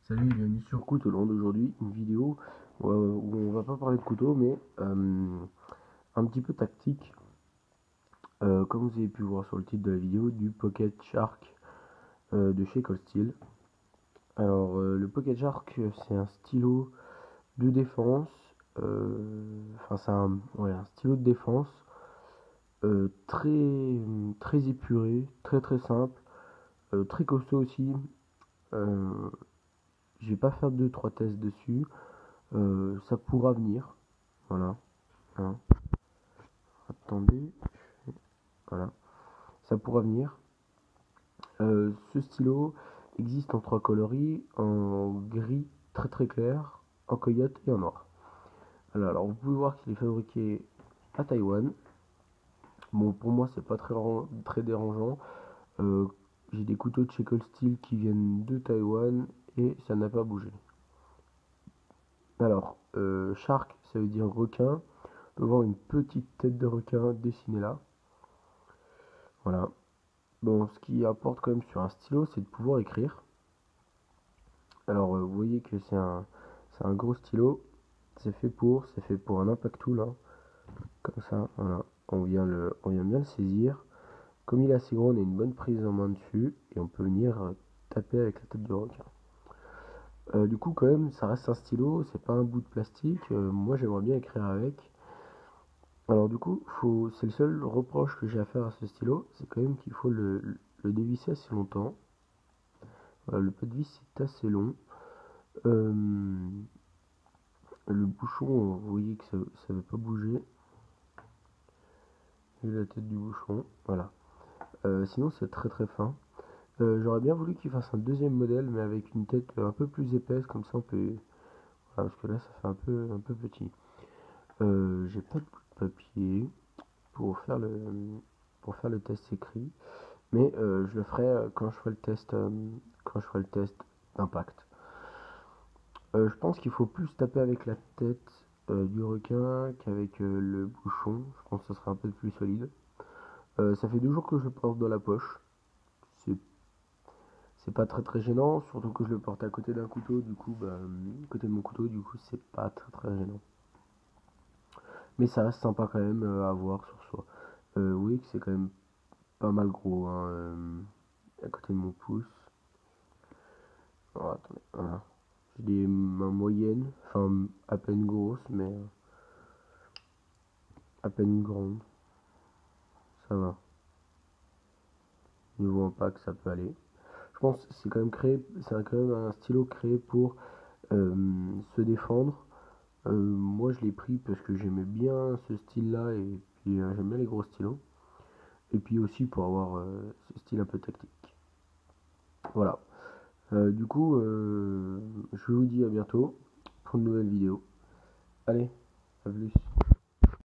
Salut et bienvenue sur Couteau d'aujourd'hui, une vidéo où on va pas parler de couteau mais un petit peu tactique, comme vous avez pu voir sur le titre de la vidéo, du Pocket Shark de chez Cold Steel. Alors le Pocket Shark c'est un stylo de défense, enfin c'est un stylo de défense très épuré, très simple, très costaud aussi. Je vais pas faire 2-3 tests dessus. Ça pourra venir. Voilà. Hein. Attendez. Voilà. Ça pourra venir. Ce stylo existe en trois coloris, en gris très clair, en coyote et en noir. Alors vous pouvez voir qu'il est fabriqué à Taïwan. Bon, pour moi c'est pas très dérangeant. Euh, J'ai des couteaux de chez Cold Steel qui viennent de Taïwan et ça n'a pas bougé. Alors, shark, ça veut dire requin. On peut voir une petite tête de requin dessinée là. Voilà. Bon, ce qui apporte quand même sur un stylo, c'est de pouvoir écrire. Alors, vous voyez que c'est un gros stylo. C'est fait pour un impact tool, hein. Comme ça, voilà. On vient bien le saisir. Comme il est assez gros, on a une bonne prise en main dessus et on peut venir taper avec la tête de requin. Du coup, quand même, ça reste un stylo, c'est pas un bout de plastique. Moi, j'aimerais bien écrire avec. Alors du coup, c'est le seul reproche que j'ai à faire à ce stylo, c'est quand même qu'il faut le dévisser assez longtemps. Voilà, le pas de vis est assez long. Euh, le bouchon, vous voyez que ça ne veut pas bouger. J'ai la tête du bouchon, voilà. Sinon c'est très fin. J'aurais bien voulu qu'il fasse un deuxième modèle, mais avec une tête un peu plus épaisse, comme ça on peut... Voilà, parce que là ça fait un peu petit. J'ai pas de bout de papier pour faire le test écrit. Mais je le ferai quand je ferai le test d'impact. Je pense qu'il faut plus taper avec la tête du requin qu'avec le bouchon. Je pense que ça sera un peu plus solide. Ça fait 2 jours que je le porte dans la poche. C'est c'est pas très gênant, surtout que je le porte à côté d'un couteau. Du coup, à côté de mon couteau, du coup, c'est pas très gênant. Mais ça reste sympa quand même à voir sur soi. Vous voyez que c'est quand même pas mal gros, hein, à côté de mon pouce. Alors, attendez, voilà. J'ai des mains moyennes, enfin à peine grosses, mais à peine grandes. Ça va. Niveau impact, ça peut aller. Je pense que c'est quand même quand même un stylo créé pour se défendre. Moi, je l'ai pris parce que j'aimais bien ce style-là et puis j'aime bien les gros stylos. Et puis aussi pour avoir ce style un peu tactique. Voilà. Du coup, je vous dis à bientôt pour une nouvelle vidéo. Allez, à plus.